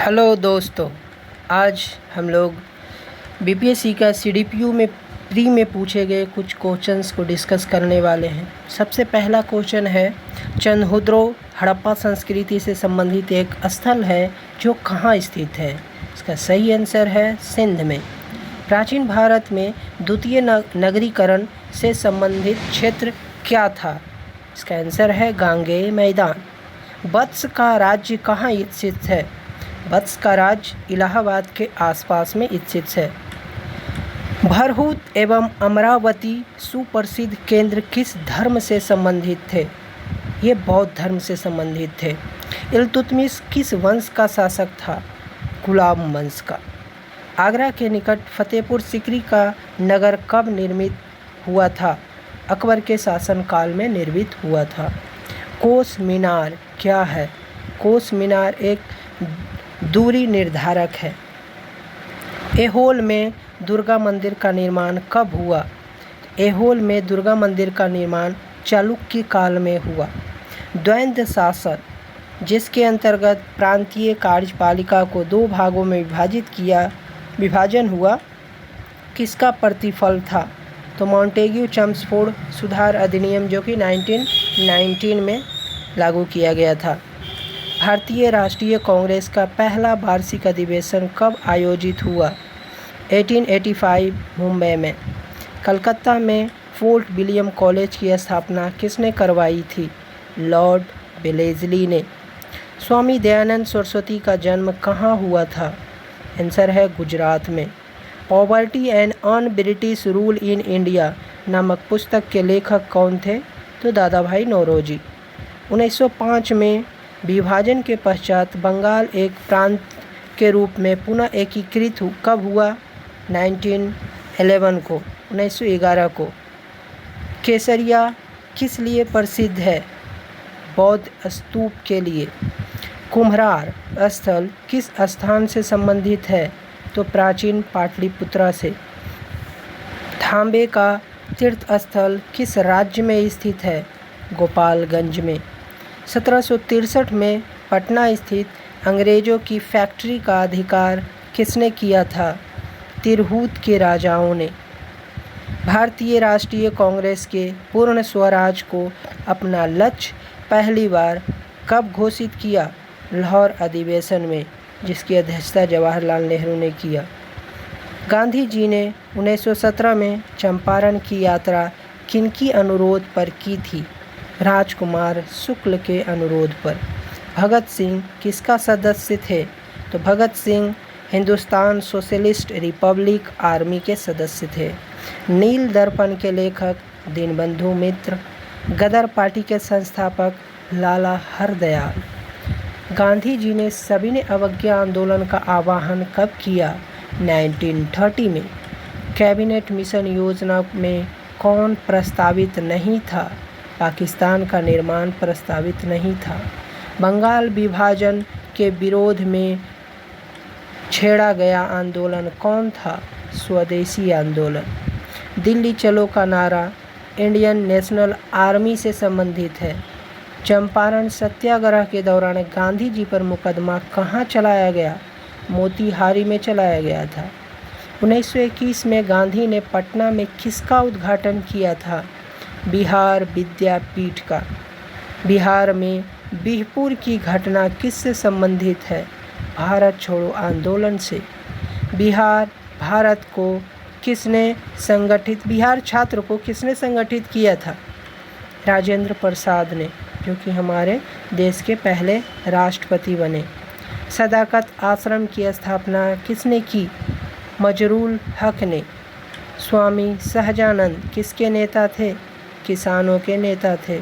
Hello दोस्तों, आज हम लोग बीपीएससी का सीडीपीयू में प्री में पूछे गए कुछ क्वेश्चंस को डिस्कस करने वाले हैं। सबसे पहला क्वेश्चन है, चंदहुद्रो हड़प्पा संस्कृति से संबंधित एक स्थल है जो कहाँ स्थित है। इसका सही आंसर है सिंध में। प्राचीन भारत में द्वितीय नगरीकरण से संबंधित क्षेत्र क्या था। इसका आंसर है गांगेय मैदान। वत्स का राज्य कहाँ स्थित है। वत्स का राज्य इलाहाबाद के आसपास में स्थित है। भरहुत एवं अमरावती सुप्रसिद्ध केंद्र किस धर्म से संबंधित थे। ये बौद्ध धर्म से संबंधित थे। इल्तुतमिश किस वंश का शासक था। गुलाम वंश का। आगरा के निकट फतेहपुर सिकरी का नगर कब निर्मित हुआ था। अकबर के शासनकाल में निर्मित हुआ था। कोस मीनार क्या है। कोस मीनार एक दूरी निर्धारक है। ऐहोल में दुर्गा मंदिर का निर्माण कब हुआ। ऐहोल में दुर्गा मंदिर का निर्माण चालुक्य काल में हुआ। द्वैध शासन, जिसके अंतर्गत प्रांतीय कार्यपालिका को दो भागों में विभाजन हुआ, किसका प्रतिफल था। तो मॉन्टेग्यू चम्सफोर्ड सुधार अधिनियम, जो कि 1919 में लागू किया गया था। भारतीय राष्ट्रीय कांग्रेस का पहला वार्षिक अधिवेशन कब आयोजित हुआ। 1885 मुंबई में। कलकत्ता में फोर्ट विलियम कॉलेज की स्थापना किसने करवाई थी। लॉर्ड वेलेस्ली ने। स्वामी दयानंद सरस्वती का जन्म कहाँ हुआ था। आंसर है गुजरात में। Poverty and un British rule in India नामक पुस्तक के लेखक कौन थे। तो दादा भाई नौरोजी। 1905 में विभाजन के पश्चात बंगाल एक प्रांत के रूप में पुनः एकीकृत कब हुआ। 1911 को 1911 को। केसरिया किस लिए प्रसिद्ध है। बौद्ध स्तूप के लिए। कुम्हरार स्थल किस स्थान से संबंधित है। तो प्राचीन पाटलिपुत्रा से। थांबे का तीर्थ स्थल किस राज्य में स्थित है। गोपालगंज में। 1763 में पटना स्थित अंग्रेजों की फैक्ट्री का अधिकार किसने किया था। तिरहुत के राजाओं ने। भारतीय राष्ट्रीय कांग्रेस के पूर्ण स्वराज को अपना लक्ष्य पहली बार कब घोषित किया। लाहौर अधिवेशन में, जिसकी अध्यक्षता जवाहरलाल नेहरू ने किया। गांधी जी ने 1917 में चंपारण की यात्रा किनकी अनुरोध पर की थी। राजकुमार शुक्ल के अनुरोध पर। भगत सिंह किसका सदस्य थे। तो Bhagat Singh Hindustan socialist republic army के सदस्य थे। नील दर्पण के लेखक दीनबंधु मित्र। गदर पार्टी के संस्थापक लाला हरदयाल। गांधी जी ने सविनय अवज्ञा आंदोलन का आह्वान कब किया। 1930 में। कैबिनेट मिशन योजना में कौन प्रस्तावित नहीं था। पाकिस्तान का निर्माण प्रस्तावित नहीं था। बंगाल विभाजन के विरोध में छेड़ा गया आंदोलन कौन था। स्वदेशी आंदोलन। दिल्ली चलो का नारा इंडियन नेशनल आर्मी से संबंधित है। चंपारण सत्याग्रह के दौरान गांधी जी पर मुकदमा कहाँ चलाया गया। मोतिहारी में चलाया गया था। 1921 में गांधी ने पटना में किसका उद्घाटन किया था। बिहार विद्यापीठ का। बिहार में बिहपुर की घटना किससे संबंधित है। भारत छोड़ो आंदोलन से। बिहार छात्र को किसने संगठित किया था। राजेंद्र प्रसाद ने, जो कि हमारे देश के पहले राष्ट्रपति बने। सदाकत आश्रम की स्थापना किसने की। मजरूल हक ने। स्वामी सहजानंद किसके नेता थे। किसानों के नेता थे।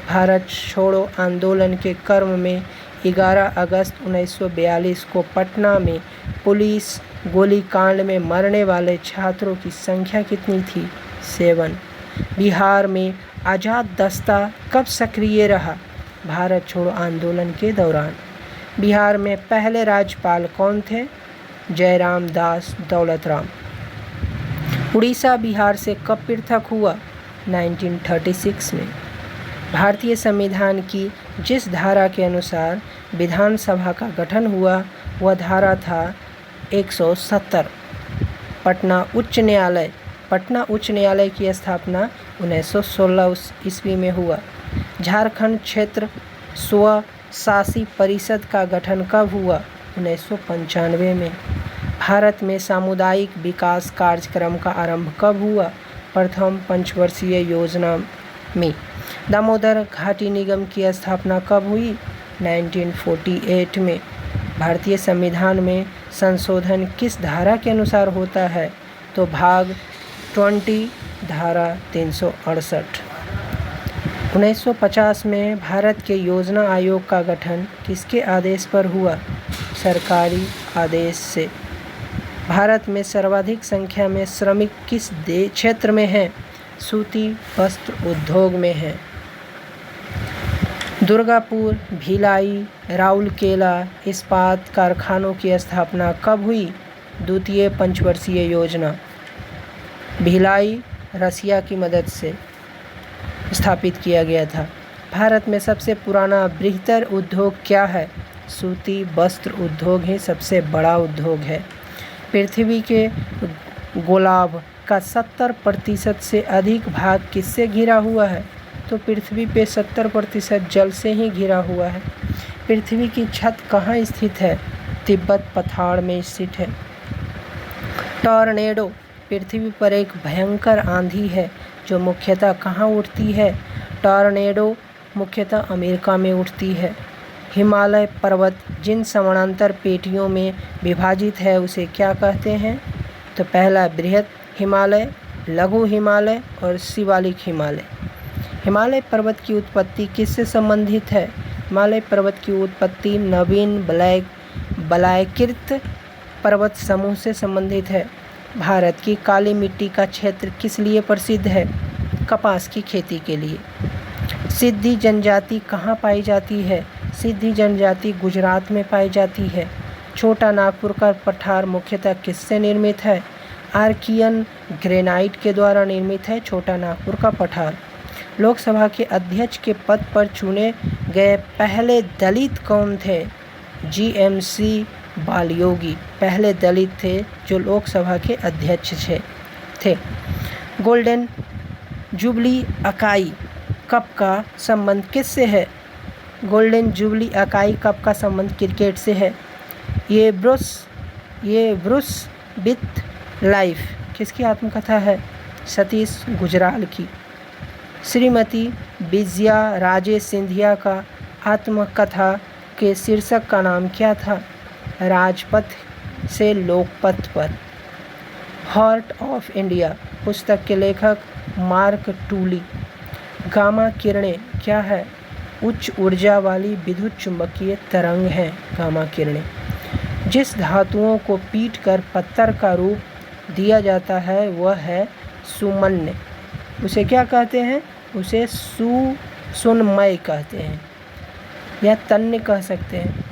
भारत छोड़ो आंदोलन के क्रम में 11 अगस्त 1942 को पटना में पुलिस गोलीकांड में मरने वाले छात्रों की संख्या कितनी थी। 7। बिहार में आज़ाद दस्ता कब सक्रिय रहा। भारत छोड़ो आंदोलन के दौरान। बिहार में पहले राज्यपाल कौन थे। जयराम दास दौलतराम। उड़ीसा बिहार से कब पृथक हुआ। 1936 में। भारतीय संविधान की जिस धारा के अनुसार विधानसभा का गठन हुआ वह धारा था 170। पटना उच्च न्यायालय की स्थापना 1916 ईस्वी में हुआ। झारखंड क्षेत्र स्वशासी परिषद का गठन कब हुआ? 1995 में। भारत में सामुदायिक विकास कार्यक्रम का आरंभ कब हुआ? प्रथम पंचवर्षीय योजना में। दामोदर घाटी निगम की स्थापना कब हुई? 1948 में। भारतीय संविधान में संशोधन किस धारा के अनुसार होता है? तो भाग 20 धारा 368। 1950 में भारत के योजना आयोग का गठन किसके आदेश पर हुआ? सरकारी आदेश से। भारत में सर्वाधिक संख्या में श्रमिक किस क्षेत्र में हैं? सूती वस्त्र उद्योग में हैं। दुर्गापुर, भिलाई, राउरकेला इस्पात कारखानों की स्थापना कब हुई? द्वितीय पंचवर्षीय योजना। भिलाई रसिया की मदद से स्थापित किया गया था। भारत में सबसे पुराना बृहत्तर उद्योग क्या है? सूती वस्त्र उद्योग ही सबसे बड़ा उद्योग है। पृथ्वी के गोलाभ का 70% से अधिक भाग किससे घिरा हुआ है? तो पृथ्वी पे 70% जल से ही घिरा हुआ है। पृथ्वी की छत कहाँ स्थित है? तिब्बत पठार में स्थित है। टॉर्नेडो पृथ्वी पर एक भयंकर आंधी है जो मुख्यतः कहाँ उठती है? टॉर्नेडो मुख्यतः अमेरिका में उठती है। हिमालय पर्वत जिन समानांतर पेटियों में विभाजित है उसे क्या कहते हैं? तो पहला बृहत हिमालय, लघु हिमालय और शिवालिक हिमालय। हिमालय पर्वत की उत्पत्ति किससे संबंधित है? हिमालय पर्वत की उत्पत्ति नवीन वलयाकृत पर्वत समूह से संबंधित है। भारत की काली मिट्टी का क्षेत्र किस लिए प्रसिद्ध है? कपास की खेती के लिए। सिद्धी जनजाति कहाँ पाई जाती है? सिद्धी जनजाति गुजरात में पाई जाती है। छोटा नागपुर का पठार मुख्यतः किससे निर्मित है? आर्कियन ग्रेनाइट के द्वारा निर्मित है छोटा नागपुर का पठार। लोकसभा के अध्यक्ष के पद पर चुने गए पहले दलित कौन थे? GMC बालयोगी पहले दलित थे जो लोकसभा के अध्यक्ष थे। गोल्डन जुबली इकाई कप का संबंध किससे है? गोल्डन जुबली इकाई कप का संबंध क्रिकेट से है। ये ब्रूस विथ लाइफ किसकी आत्मकथा है? सतीश गुजराल की। श्रीमती विजया राजे सिंधिया का आत्मकथा के शीर्षक का नाम क्या था? राजपथ से लोकपथ पर। हार्ट ऑफ इंडिया पुस्तक के लेखक मार्क टूली। गामा किरणें क्या है? उच्च ऊर्जा वाली विद्युत चुंबकीय तरंग हैं गामा किरणें। जिस धातुओं को पीट कर पत्थर का रूप दिया जाता है वह है सुमन्य। उसे क्या कहते हैं? उसे सुनमय कहते हैं या तन्य कह सकते हैं।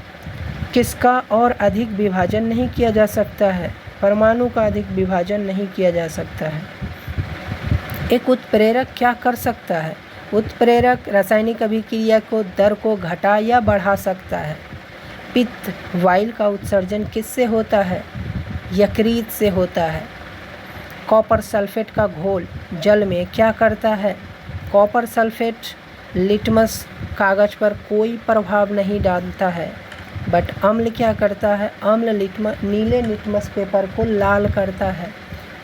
किसका और अधिक विभाजन नहीं किया जा सकता है? परमाणु का अधिक विभाजन नहीं किया जा सकता है। एक उत्प्रेरक क्या कर सकता है? उत्प्रेरक रासायनिक अभिक्रिया को दर को घटा या बढ़ा सकता है। पित्त वायु का उत्सर्जन किससे होता है? यकृत से होता है। कॉपर सल्फेट का घोल जल में क्या करता है? कॉपर सल्फेट लिटमस कागज पर कोई प्रभाव नहीं डालता है, बट अम्ल क्या करता है? अम्ल नीले लिटमस पेपर को लाल करता है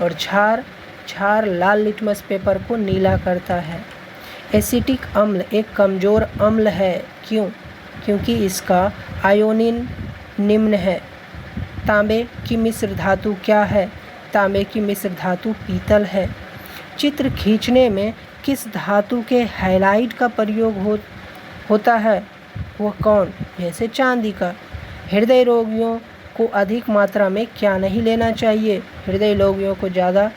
और क्षार लाल लिटमस पेपर को नीला करता है। एसिटिक अम्ल एक कमज़ोर अम्ल है। क्यों? क्योंकि इसका आयोनिन निम्न है। तांबे की मिश्र धातु क्या है? तांबे की मिश्र धातु पीतल है। चित्र खींचने में किस धातु के हाइलाइट का प्रयोग होता है? वह कौन? जैसे चांदी का। हृदय रोगियों को अधिक मात्रा में क्या नहीं लेना चाहिए? हृदय रोगियों को ज़्यादा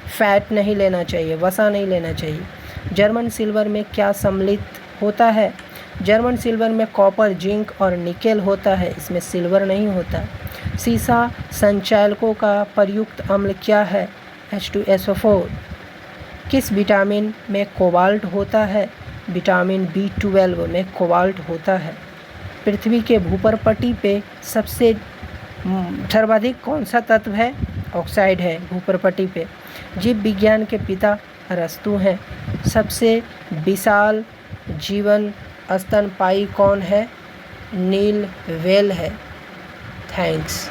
फैट नहीं लेना चाहिए, वसा नहीं लेना चाहिए। जर्मन सिल्वर में क्या सम्मिलित होता है? जर्मन सिल्वर में कॉपर, जिंक और निकेल होता है, इसमें सिल्वर नहीं होता। सीसा संचालकों का प्रयुक्त अम्ल क्या है? H2SO4। किस विटामिन में कोबाल्ट होता है? विटामिन B12 में कोबाल्ट होता है। पृथ्वी के भूपर्पटी पे सबसे सर्वाधिक कौन सा तत्व है? ऑक्साइड है भूपर्पटी पे। जीव विज्ञान के पिता अरस्तु हैं। सबसे विशाल जीवन स्तनपायी कौन है? नील व्हेल है। थैंक्स।